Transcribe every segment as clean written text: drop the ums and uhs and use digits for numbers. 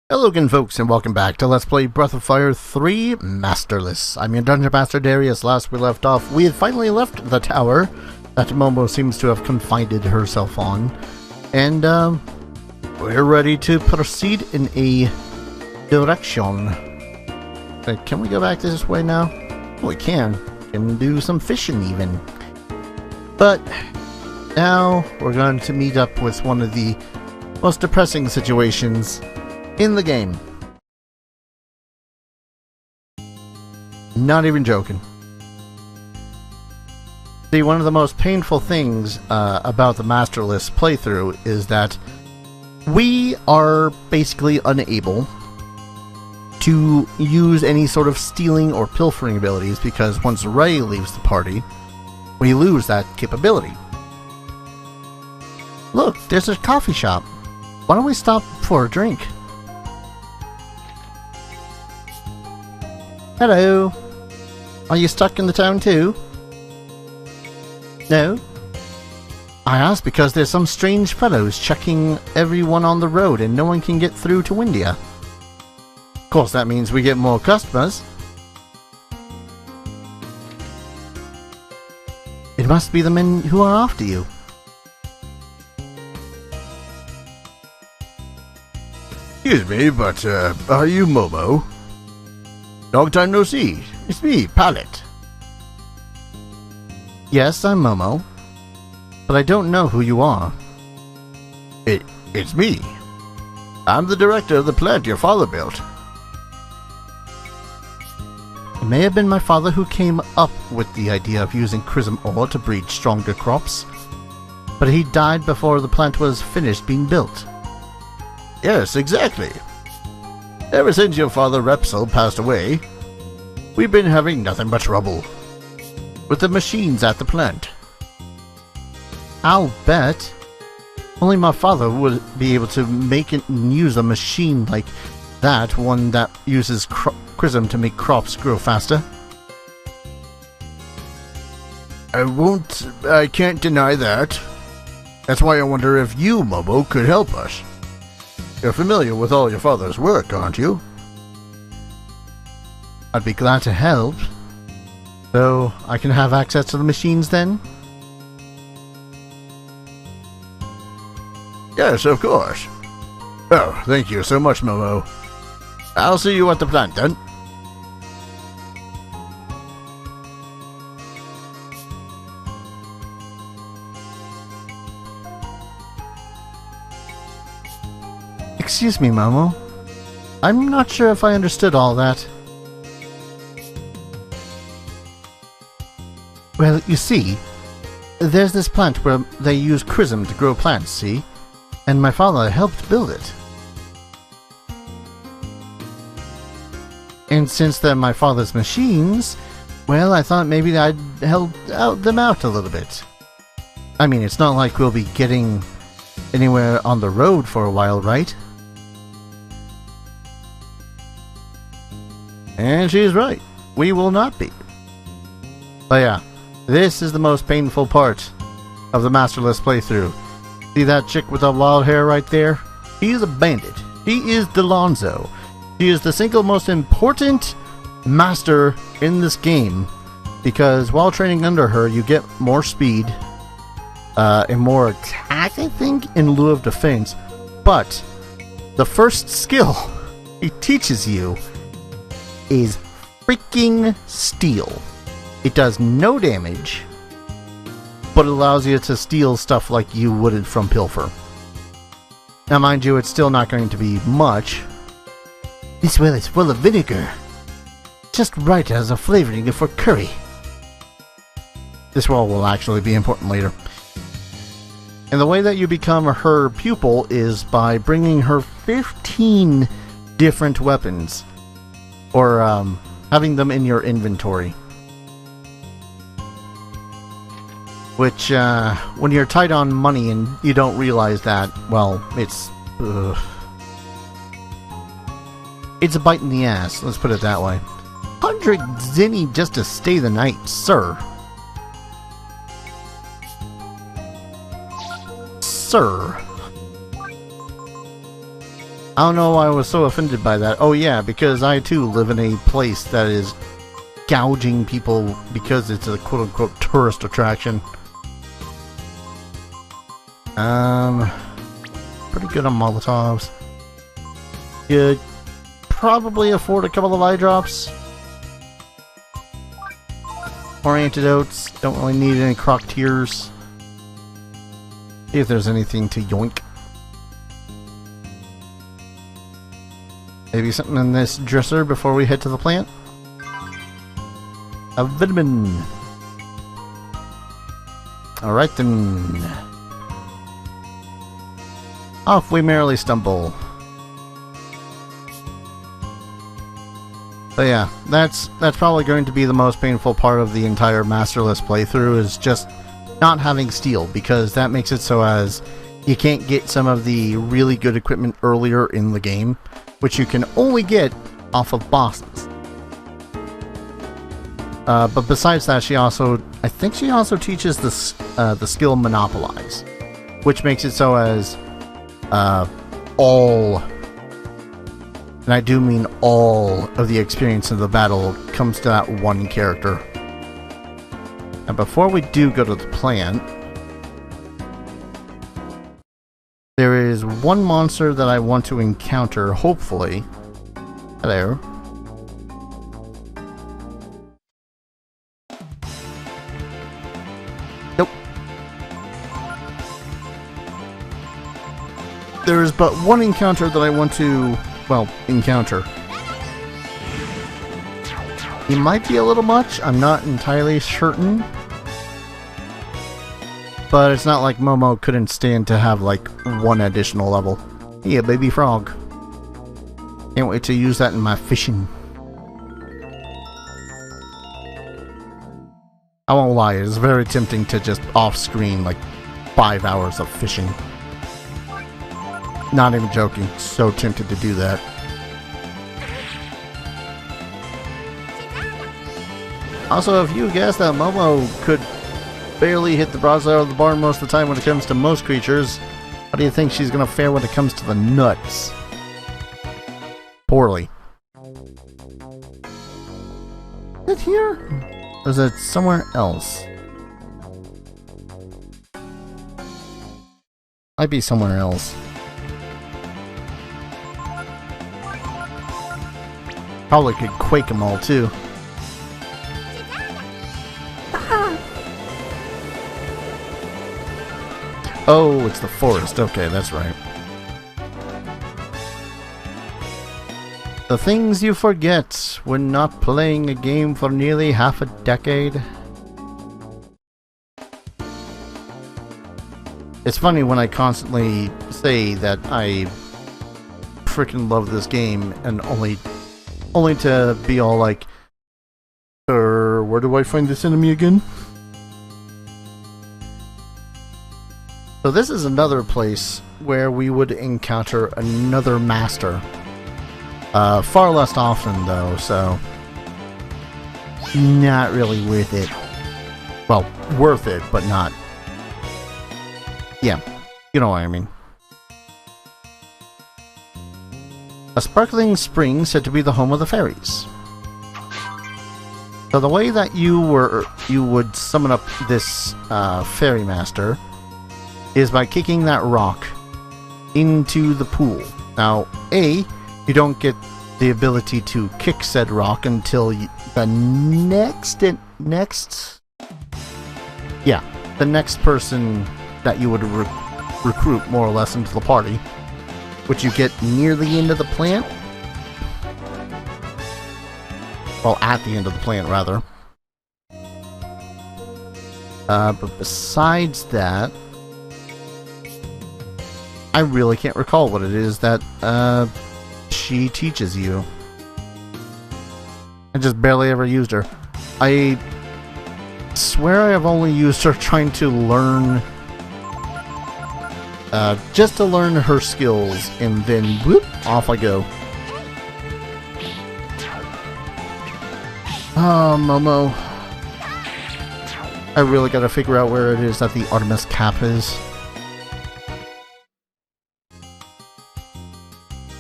Hello again, folks, and welcome back to Let's Play Breath of Fire 3 Masterless. I'm your Dungeon Master Darius. Last we left off, we had finally left the tower that Momo seems to have confided herself on. And, we're ready to proceed in a direction. Can we go back this way now? We can. Can do some fishing, even. But, now, we're going to meet up with one of the most depressing situations in the game. Not even joking. See, one of the most painful things about the Masterless playthrough is that we are basically unable to use any sort of stealing or pilfering abilities because once Ray leaves the party, we lose that capability. Look, there's a coffee shop. Why don't we stop for a drink? Hello. Are you stuck in the town too? No? I asked because there's some strange fellows checking everyone on the road and no one can get through to Wyndia. Of course that means we get more customers. It must be the men who are after you. Excuse me, but, are you Momo? Long time no see. It's me, Pallet. Yes, I'm Momo. But I don't know who you are. It's me. I'm the director of the plant your father built. It may have been my father who came up with the idea of using chrism ore to breed stronger crops. But he died before the plant was finished being built. Yes, exactly. Ever since your father Repsol passed away, we've been having nothing but trouble with the machines at the plant. I'll bet. Only my father would be able to make it and use a machine like that, one that uses chrism to make crops grow faster. I can't deny that. That's why I wonder if you, Momo, could help us. You're familiar with all your father's work, aren't you? I'd be glad to help. So, I can have access to the machines then? Yes, of course. Oh, thank you so much, Momo. I'll see you at the plant then. Excuse me, Momo. I'm not sure if I understood all that. Well, you see, there's this plant where they use chrism to grow plants, see? And my father helped build it. And since they're my father's machines, well, I thought maybe I'd help them out a little bit. I mean, it's not like we'll be getting anywhere on the road for a while, right? And she's right. We will not be. But yeah, this is the most painful part of the Masterless playthrough. See that chick with the wild hair right there? She's a bandit. She is Delonzo. She is the single most important master in this game, because while training under her, you get more speed and more attack, I think, in lieu of defense. But the first skill he teaches you is freaking steal. It does no damage, but it allows you to steal stuff like you wouldn't from pilfer. Now mind you, it's still not going to be much. This well is full of vinegar. Just right as a flavoring for curry. This well will actually be important later. And the way that you become her pupil is by bringing her 15 different weapons. Or having them in your inventory. Which, when you're tight on money and you don't realize that, well, it's a bite in the ass, let's put it that way. 100 zinni just to stay the night, sir. Sir. I don't know why I was so offended by that. Oh yeah, because I too live in a place that is gouging people because it's a quote-unquote tourist attraction. Pretty good on Molotovs. Could probably afford a couple of eye drops. Or antidotes. Don't really need any croc tears. See if there's anything to yoink. Maybe something in this dresser before we head to the plant? A vitamin. Alright then. Off we merrily stumble. But yeah, that's probably going to be the most painful part of the entire Masterless playthrough, is just not having steel, because that makes it so as you can't get some of the really good equipment earlier in the game, which you can only get off of bosses. But besides that, I think she also teaches the skill Monopolize, which makes it so as all, and I do mean all, of the experience of the battle comes to that one character. And before we do go to the plant, there is one monster that I want to encounter, hopefully. Hello. Nope. There is but one encounter that I want to, well, encounter. It might be a little much, I'm not entirely certain. But it's not like Momo couldn't stand to have like one additional level. Yeah, baby frog. Can't wait to use that in my fishing. I won't lie, it's very tempting to just off-screen like 5 hours of fishing. Not even joking, so tempted to do that. Also, if you guessed that Momo could barely hit the broadside of the barn most of the time when it comes to most creatures, how do you think she's gonna fare when it comes to the nuts? Poorly. Is it here? Or is it somewhere else? Might be somewhere else. Probably could quake them all too. Oh, it's the forest. Okay, that's right. The things you forget when not playing a game for nearly half a decade. It's funny when I constantly say that I freaking love this game, and only to be all like, where do I find this enemy again? So this is another place where we would encounter another master. Far less often though, so not really worth it. Well, worth it, but not. Yeah, you know what I mean. A sparkling spring said to be the home of the fairies. So the way that you would summon up this fairy master is by kicking that rock into the pool. Now, you don't get the ability to kick said rock until the next person that you would recruit more or less into the party, which you get near the end of the plant. Well, at the end of the plant, rather. But besides that, I really can't recall what it is that she teaches you. I just barely ever used her. I swear I have only used her trying to learn, just to learn her skills, and then whoop, off I go. Oh, Momo. I really gotta figure out where it is that the Artemis cap is.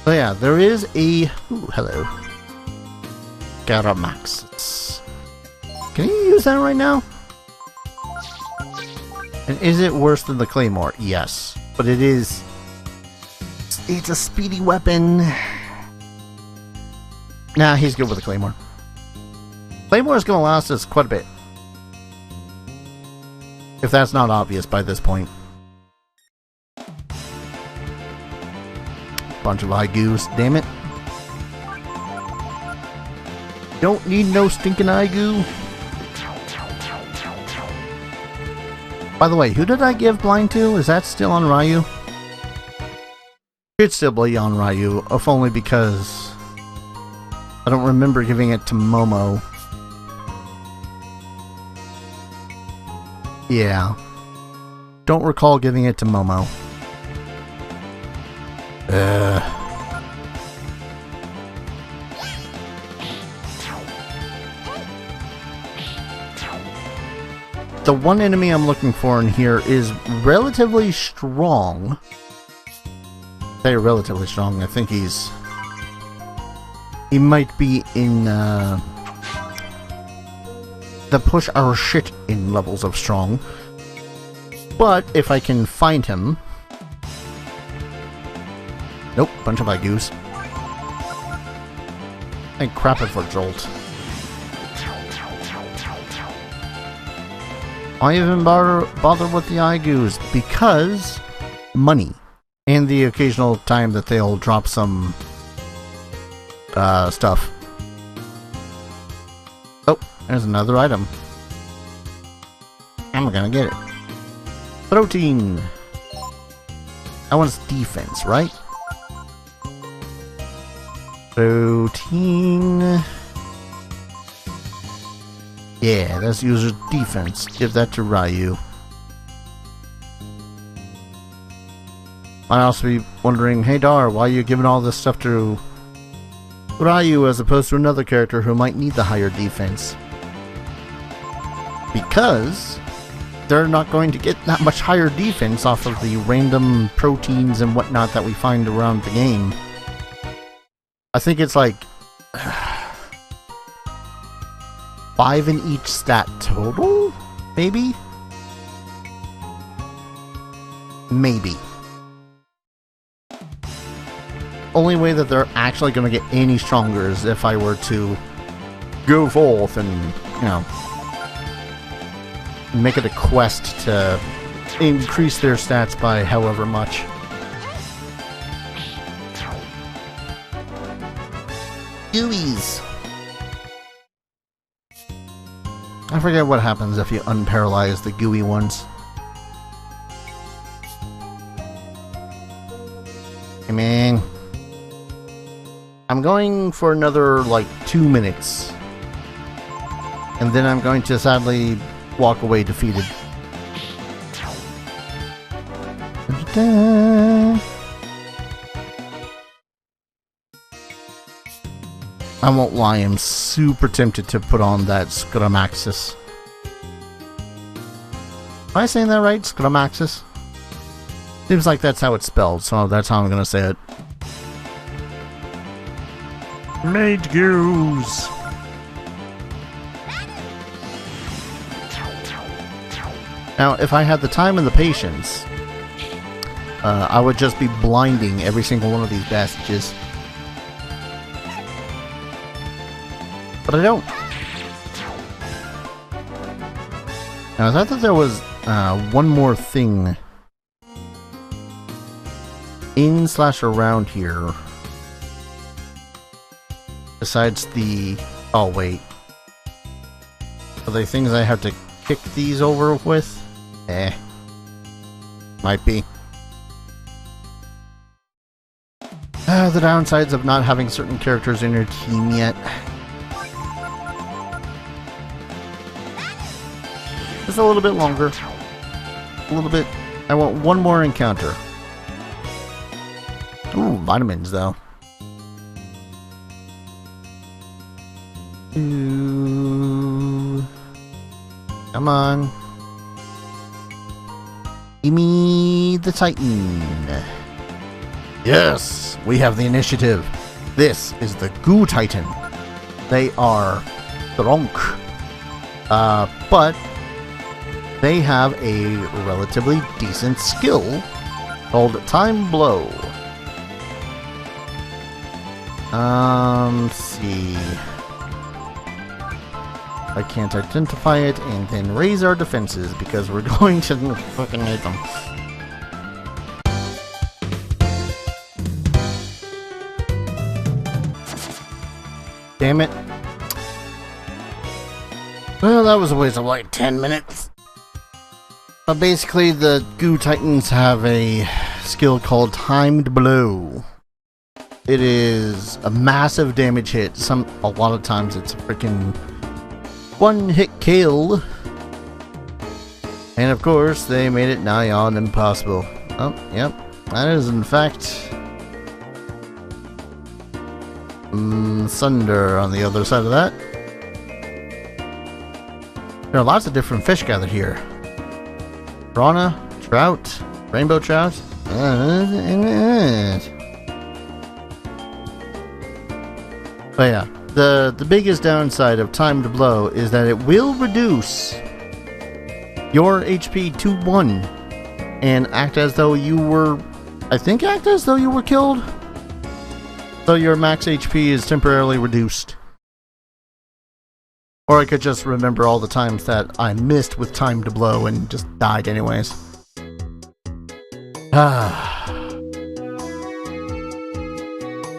So yeah, there is a... Ooh, hello. Garamaxis. Can you use that right now? And is it worse than the Claymore? Yes. But it is... It's a speedy weapon. Nah, he's good with the Claymore. Claymore is going to last us quite a bit. If that's not obvious by this point. Bunch of Igoos, damn it. Don't need no stinking Igoo. By the way, who did I give blind to? Is that still on Ryu? Should still be on Ryu, if only because I don't remember giving it to Momo. Yeah. Don't recall giving it to Momo. The one enemy I'm looking for in here is relatively strong. Say relatively strong. I think he might be in the push our shit in levels of strong. But if I can find him... Nope, bunch of Igoos. And crap it for Jolt. Why even bother with the Igoos? Because money. And the occasional time that they'll drop some stuff. Oh, there's another item. I'm gonna get it. Protein. That one's defense, right? Protein. Yeah, that's user defense. Give that to Ryu. Might also be wondering, hey Dar, why are you giving all this stuff to Ryu as opposed to another character who might need the higher defense? Because they're not going to get that much higher defense off of the random proteins and whatnot that we find around the game. I think it's like 5 in each stat total? Maybe? Maybe. Only way that they're actually going to get any stronger is if I were to go forth and, you know, make it a quest to increase their stats by however much. Gooeyes! I forget what happens if you unparalyze the gooey ones. Hey man. I'm going for another, like, 2 minutes. And then I'm going to sadly walk away defeated. I won't lie, I'm super tempted to put on that Scramaxis. Am I saying that right? Scramaxis? Seems like that's how it's spelled, so that's how I'm gonna say it. Made goose! Now, if I had the time and the patience, I would just be blinding every single one of these bastards. But I don't. Now, I thought there was one more thing in/around here. Besides the... Oh, wait. Are they things I have to kick these over with? Might be. The downsides of not having certain characters in your team yet. Just a little bit longer. A little bit. I want one more encounter. Ooh, vitamins though. Ooh. Come on. Give me the Titan. Yes, we have the initiative. This is the Goo Titan. They are drunk. But they have a relatively decent skill called Time Blow. See. I can't identify it, and then raise our defenses because we're going to fucking need them. Damn it. Well, that was a waste of like 10 minutes. But basically, the Goo Titans have a skill called Timed Blow. It is a massive damage hit. A lot of times it's a freaking one-hit kill. And of course, they made it nigh on impossible. Oh, yep. That is in fact Sunder on the other side of that. There are lots of different fish gathered here. Piranha, trout, rainbow trout. But yeah, the biggest downside of Timed Blow is that it will reduce your HP to 1 and act as though you were, act as though you were killed. So your max HP is temporarily reduced. Or I could just remember all the times that I missed with Timed Blow and just died anyways.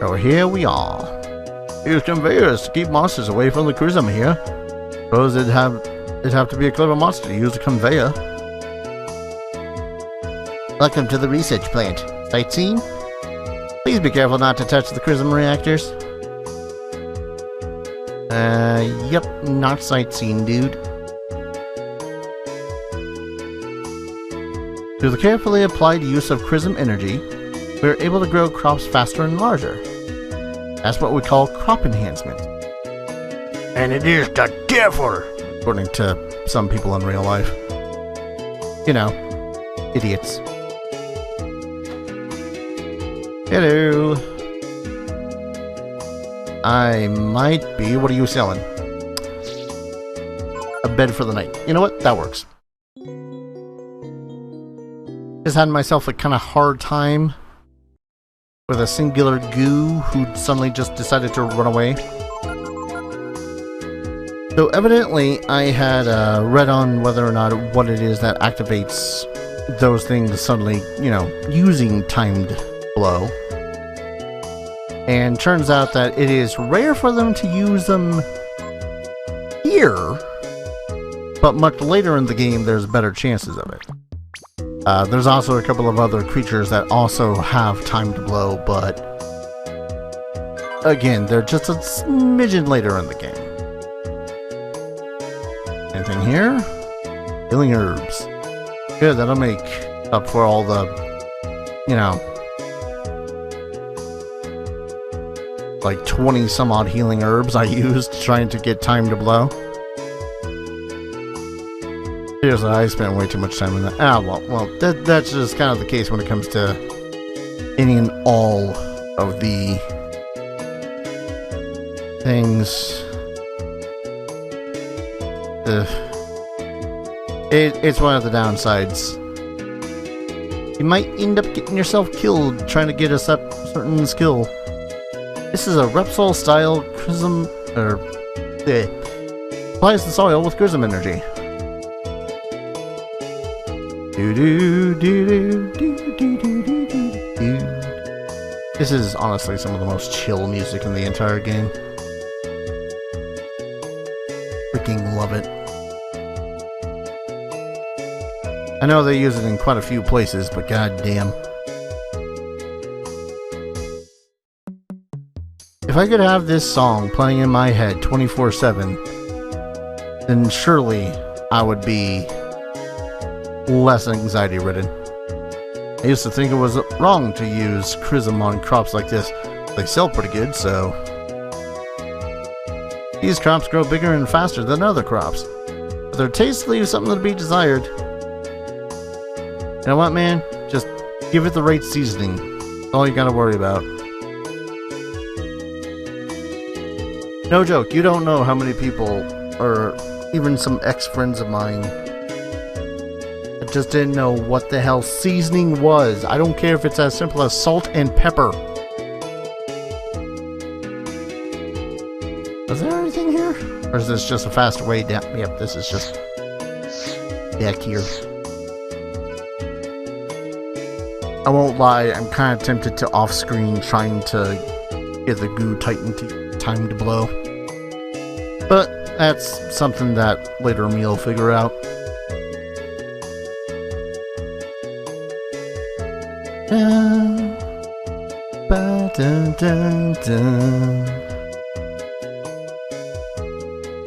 So here we are. Use conveyors to keep monsters away from the Chrism here. Suppose it'd have to be a clever monster to use a conveyor. Welcome to the research plant. Sightseeing? Please be careful not to touch the Chrism reactors. Yep, not sightseeing, dude. Through the carefully applied use of Chrism energy, we are able to grow crops faster and larger. That's what we call crop enhancement. And it is the devil, according to some people in real life. You know, idiots. Hello. I might be. What are you selling? A bed for the night. You know what? That works. Just had myself a kind of hard time with a singular goo who suddenly just decided to run away. So evidently I had read on whether or not what it is that activates those things suddenly, you know, using Timed Blow. And turns out that it is rare for them to use them here, but much later in the game there's better chances of it. There's also a couple of other creatures that also have Timed Blow, but again, they're just a smidgen later in the game. Anything here? Healing herbs. Good, that'll make up for all the, you know, like 20 some odd healing herbs I used trying to get Timed Blow. Seriously, I spent way too much time on that. Well, that's just kind of the case when it comes to any and all of the things. It's one of the downsides. You might end up getting yourself killed trying to get a certain skill. This is a Repsol style Chrism, applies the soil with Chrism energy. This is honestly some of the most chill music in the entire game. Freaking love it. I know they use it in quite a few places, but goddamn. If I could have this song playing in my head 24/7, then surely I would be less anxiety-ridden. I used to think it was wrong to use Chrism on crops like this. They sell pretty good, so... These crops grow bigger and faster than other crops, but their taste leaves something to be desired. You know what, man? Just give it the right seasoning. All you gotta worry about. No joke, you don't know how many people, or even some ex-friends of mine, that just didn't know what the hell seasoning was. I don't care if it's as simple as salt and pepper. Was there anything here? Or is this just a faster way down? Yep, this is just back here. I won't lie, I'm kind of tempted to off-screen trying to get the goo time to blow. But that's something that later me will figure out.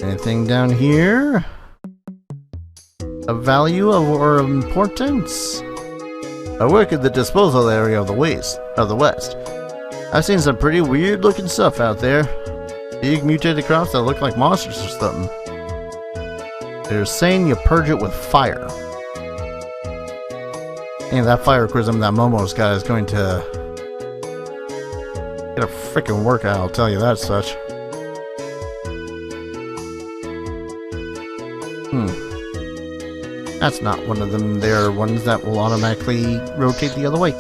Anything down here of value or importance? I work in the disposal area of the West. I've seen some pretty weird looking stuff out there. Big mutated crops that look like monsters or something. They're saying you purge it with fire. And that fire chrism that Momo's got is going to get a freaking workout, I'll tell you that such. That's not one of them. They're ones that will automatically rotate the other way.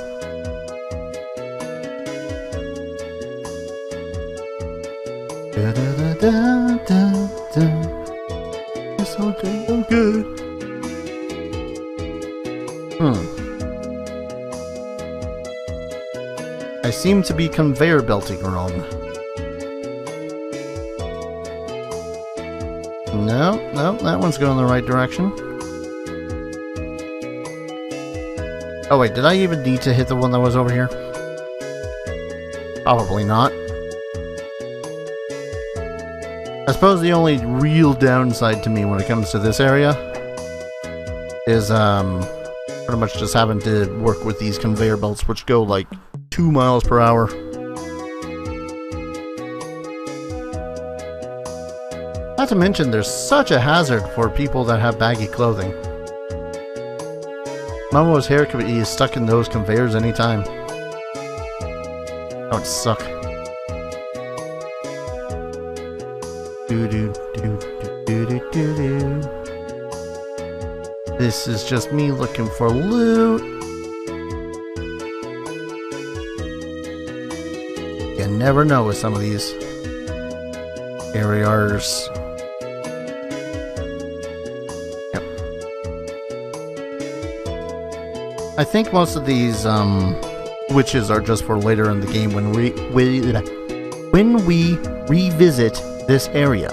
It's all damn good. I seem to be conveyor belting wrong. No, that one's going in the right direction. Oh wait, did I even need to hit the one that was over here? Probably not. I suppose the only real downside to me when it comes to this area is pretty much just having to work with these conveyor belts which go like 2 miles per hour. Not to mention there's such a hazard for people that have baggy clothing. Momo's hair could be stuck in those conveyors anytime. That would suck. This is just me looking for loot. You never know with some of these areas. I think most of these witches are just for later in the game when we revisit this area.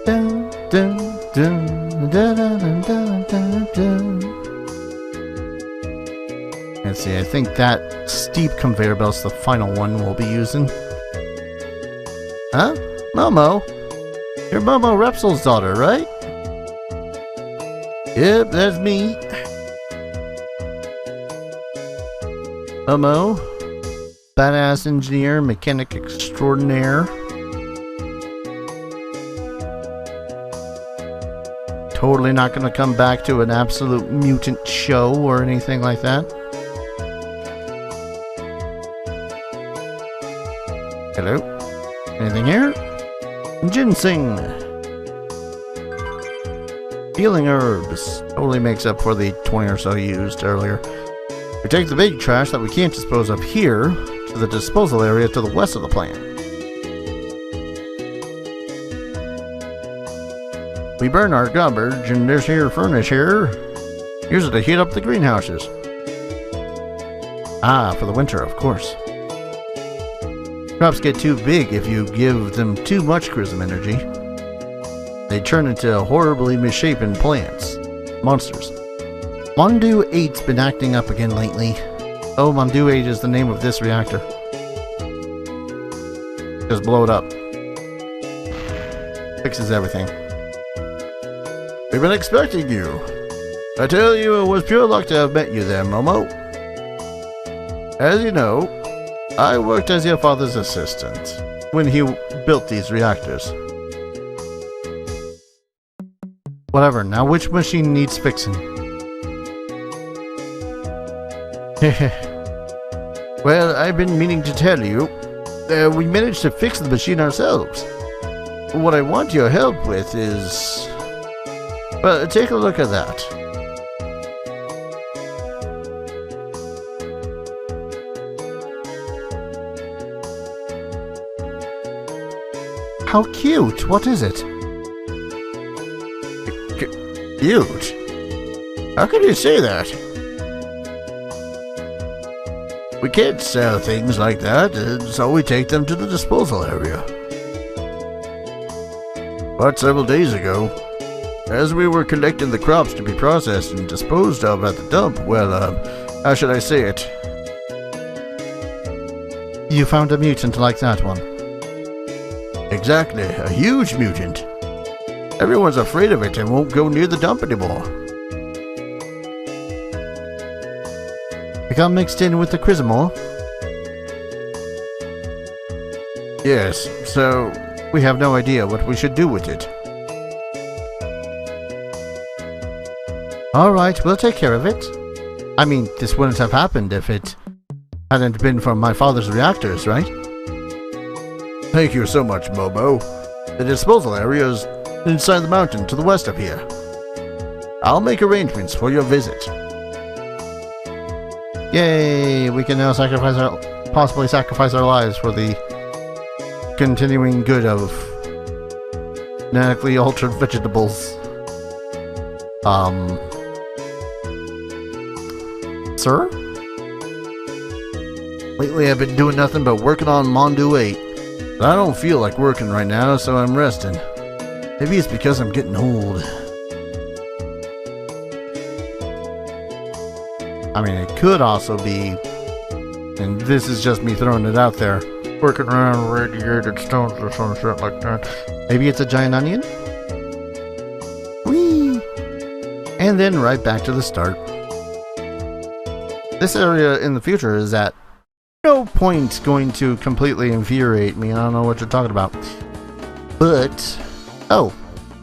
Dun, dun, dun, dun, dun, dun, dun, dun. Let's see, I think that steep conveyor belt's the final one we'll be using. Huh? Momo? You're Momo Repsol's daughter, right? Yep, that's me. Momo, badass engineer, mechanic extraordinaire. Totally not going to come back to an absolute mutant show or anything like that. Hello? Anything here? Ginseng. Healing herbs. Totally makes up for the 20 or so used earlier. We take the big trash that we can't dispose of here to the disposal area to the west of the plant. We burn our garbage in this here furnace here. Use it to heat up the greenhouses. Ah, for the winter, of course. Crops get too big if you give them too much chrism energy. They turn into horribly misshapen plants. Monsters. Mondu 8's been acting up again lately. Oh, Mondu 8 is the name of this reactor. Just blow it up. Fixes everything. We've been expecting you. I tell you, it was pure luck to have met you there, Momo. As you know, I worked as your father's assistant when he built these reactors. Whatever, now which machine needs fixing? Well, I've been meaning to tell you, we managed to fix the machine ourselves. What I want your help with is... Well, take a look at that. How cute! What is it? Cute? How can you say that? We can't sell things like that, so we take them to the disposal area. But several days ago, as we were collecting the crops to be processed and disposed of at the dump, well, how should I say it? You found a mutant like that one. Exactly, a huge mutant. Everyone's afraid of it and won't go near the dump anymore. It got mixed in with the Chrysamore. Yes, so We have no idea what we should do with it. Alright, we'll take care of it. I mean, this wouldn't have happened if it hadn't been for my father's reactors, right? Thank you so much, Momo. The disposal area is inside the mountain to the west of here. I'll make arrangements for your visit. Yay! We can now possibly sacrifice our lives for the continuing good of genetically altered vegetables. Sir? Lately I've been doing nothing but working on Mondo 8. But I don't feel like working right now, so I'm resting. Maybe it's because I'm getting old. I mean, it could also be, and this is just me throwing it out there, working around radiated stones or some shit like that. Maybe it's a giant onion? Whee! And then right back to the start. This area in the future is at no point going to completely infuriate me. I don't know what you're talking about. But, oh,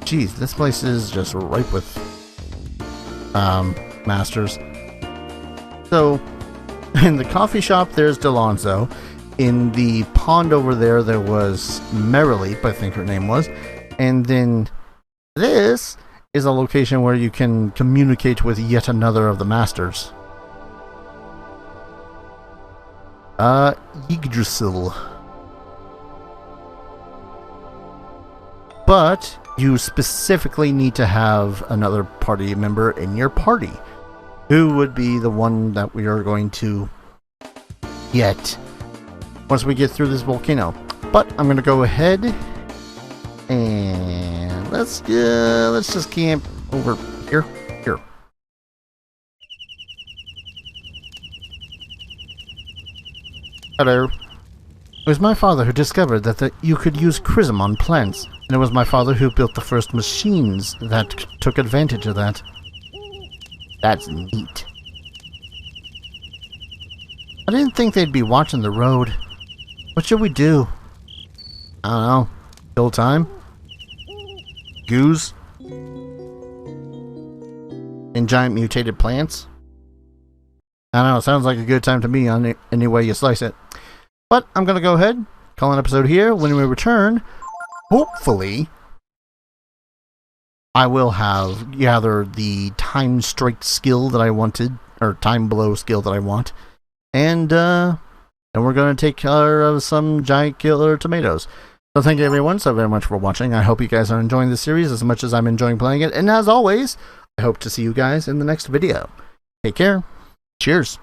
geez, this place is just ripe with masters. So, in the coffee shop, there's Delonzo. In the pond over there, there was Merrileap, I think her name was. And then this is a location where you can communicate with yet another of the masters. Yggdrasil. But you specifically need to have another party member in your party. Who would be the one that we are going to get once we get through this volcano. But I'm going to go ahead and let's just camp over here. Hello. It was my father who discovered that you could use chrism on plants, and it was my father who built the first machines that took advantage of that. That's neat. I didn't think they'd be watching the road. What should we do? I don't know. Kill time? Goose? And giant mutated plants? I don't know. Sounds like a good time to me on any way you slice it. But I'm going to go ahead, call an episode here. When we return, hopefully, I will have gathered the time strike skill that I wanted, or time blow skill that I want, and then we're going to take care of some giant killer tomatoes. So thank you everyone so very much for watching. I hope you guys are enjoying this series as much as I'm enjoying playing it, and as always, I hope to see you guys in the next video. Take care. Cheers.